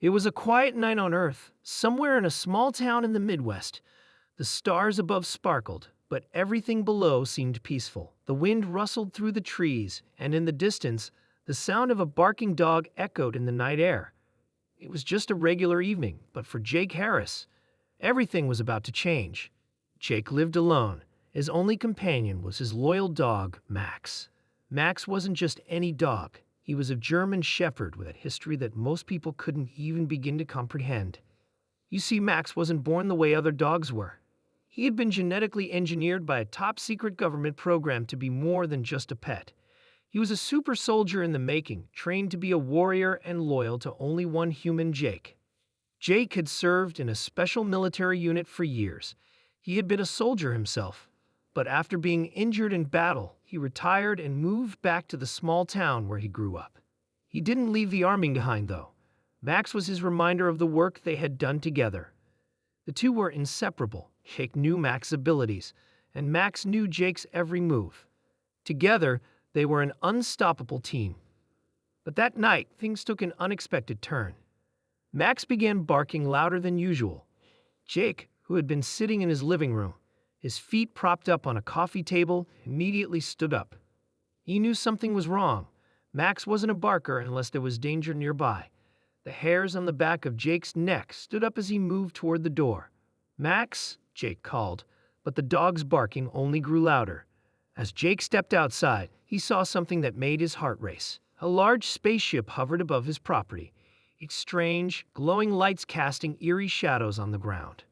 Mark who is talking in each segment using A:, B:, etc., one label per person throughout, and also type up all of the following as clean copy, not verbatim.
A: It was a quiet night on Earth, somewhere in a small town in the Midwest. The stars above sparkled, but everything below seemed peaceful. The wind rustled through the trees, and in the distance, the sound of a barking dog echoed in the night air. It was just a regular evening, but for Jake Harris, everything was about to change. Jake lived alone. His only companion was his loyal dog, Max. Max wasn't just any dog. He was a German shepherd with a history that most people couldn't even begin to comprehend. You see, Max wasn't born the way other dogs were. He had been genetically engineered by a top-secret government program to be more than just a pet. He was a super soldier in the making, trained to be a warrior and loyal to only one human, Jake. Jake had served in a special military unit for years. He had been a soldier himself, but after being injured in battle, he retired and moved back to the small town where he grew up. He didn't leave the army behind, though. Max was his reminder of the work they had done together. The two were inseparable. Jake knew Max's abilities, and Max knew Jake's every move. Together, they were an unstoppable team. But that night, things took an unexpected turn. Max began barking louder than usual. Jake, who had been sitting in his living room, his feet propped up on a coffee table, immediately stood up. He knew something was wrong. Max wasn't a barker unless there was danger nearby. The hairs on the back of Jake's neck stood up as he moved toward the door. "Max," Jake called, but the dog's barking only grew louder. As Jake stepped outside, he saw something that made his heart race. A large spaceship hovered above his property, its strange, glowing lights casting eerie shadows on the ground.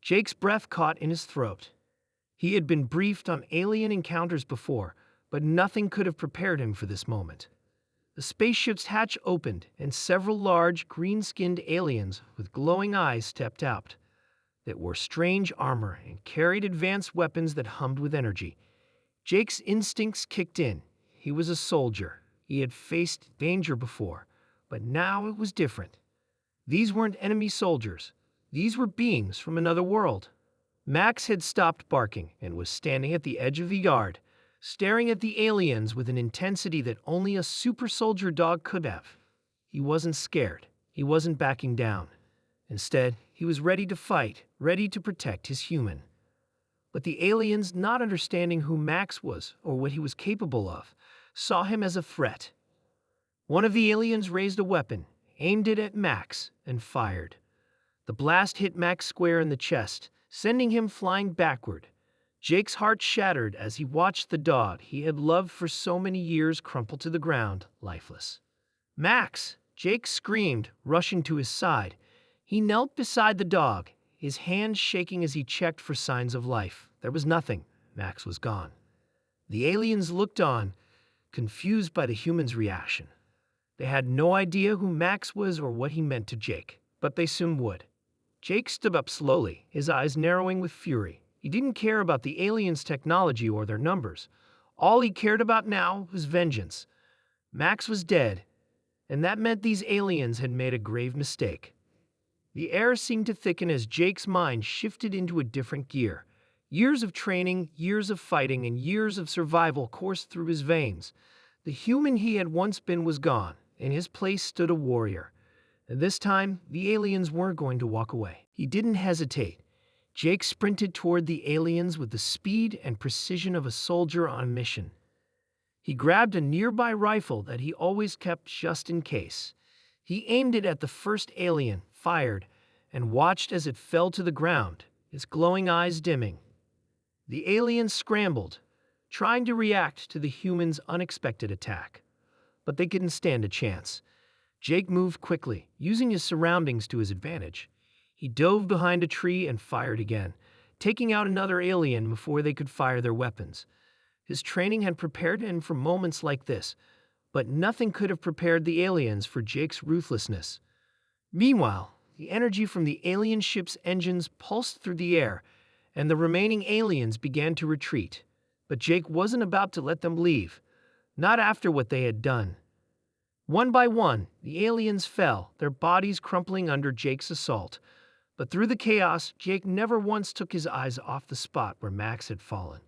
A: Jake's breath caught in his throat. He had been briefed on alien encounters before, but nothing could have prepared him for this moment. The spaceship's hatch opened, and several large, green-skinned aliens with glowing eyes stepped out. They wore strange armor and carried advanced weapons that hummed with energy. Jake's instincts kicked in. He was a soldier. He had faced danger before, but now it was different. These weren't enemy soldiers. These were beings from another world. Max had stopped barking and was standing at the edge of the yard, staring at the aliens with an intensity that only a super soldier dog could have. He wasn't scared. He wasn't backing down. Instead, he was ready to fight, ready to protect his human. But the aliens, not understanding who Max was or what he was capable of, saw him as a threat. One of the aliens raised a weapon, aimed it at Max, and fired. The blast hit Max square in the chest, sending him flying backward. Jake's heart shattered as he watched the dog he had loved for so many years crumple to the ground, lifeless. "Max!" Jake screamed, rushing to his side. He knelt beside the dog, his hands shaking as he checked for signs of life. There was nothing. Max was gone. The aliens looked on, confused by the human's reaction. They had no idea who Max was or what he meant to Jake, but they soon would. Jake stood up slowly, his eyes narrowing with fury. He didn't care about the aliens' technology or their numbers. All he cared about now was vengeance. Max was dead, and that meant these aliens had made a grave mistake. The air seemed to thicken as Jake's mind shifted into a different gear. Years of training, years of fighting, and years of survival coursed through his veins. The human he had once been was gone. In his place stood a warrior. And this time, the aliens weren't going to walk away. He didn't hesitate. Jake sprinted toward the aliens with the speed and precision of a soldier on a mission. He grabbed a nearby rifle that he always kept just in case. He aimed it at the first alien, fired, and watched as it fell to the ground, its glowing eyes dimming. The alien scrambled, trying to react to the human's unexpected attack. But they couldn't stand a chance. Jake moved quickly, using his surroundings to his advantage. He dove behind a tree and fired again, taking out another alien before they could fire their weapons. His training had prepared him for moments like this, but nothing could have prepared the aliens for Jake's ruthlessness. Meanwhile, the energy from the alien ship's engines pulsed through the air, and the remaining aliens began to retreat. But Jake wasn't about to let them leave, not after what they had done. One by one, the aliens fell, their bodies crumpling under Jake's assault. But through the chaos, Jake never once took his eyes off the spot where Max had fallen.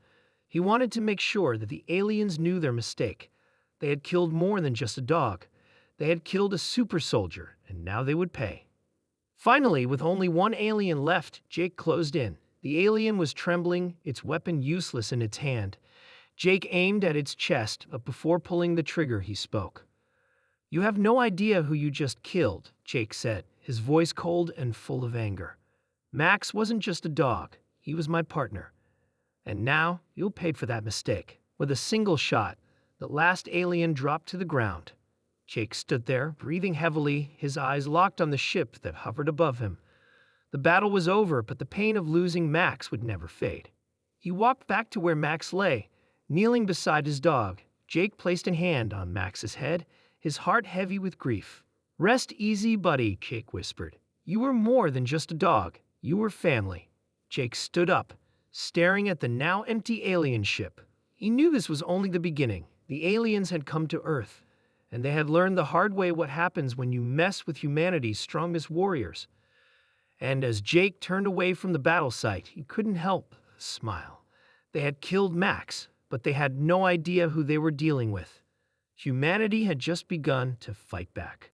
A: He wanted to make sure that the aliens knew their mistake. They had killed more than just a dog. They had killed a super soldier, and now they would pay. Finally, with only one alien left, Jake closed in. The alien was trembling, its weapon useless in its hand. Jake aimed at its chest, but before pulling the trigger, he spoke. "You have no idea who you just killed," Jake said, his voice cold and full of anger. "Max wasn't just a dog, he was my partner. And now, you'll pay for that mistake." With a single shot, the last alien dropped to the ground. Jake stood there, breathing heavily, his eyes locked on the ship that hovered above him. The battle was over, but the pain of losing Max would never fade. He walked back to where Max lay, kneeling beside his dog. Jake placed a hand on Max's head, his heart heavy with grief. "Rest easy, buddy," Jake whispered. "You were more than just a dog. You were family." Jake stood up, staring at the now empty alien ship. He knew this was only the beginning. The aliens had come to Earth, and they had learned the hard way what happens when you mess with humanity's strongest warriors. And as Jake turned away from the battle site, he couldn't help but smile. They had killed Max, but they had no idea who they were dealing with. Humanity had just begun to fight back.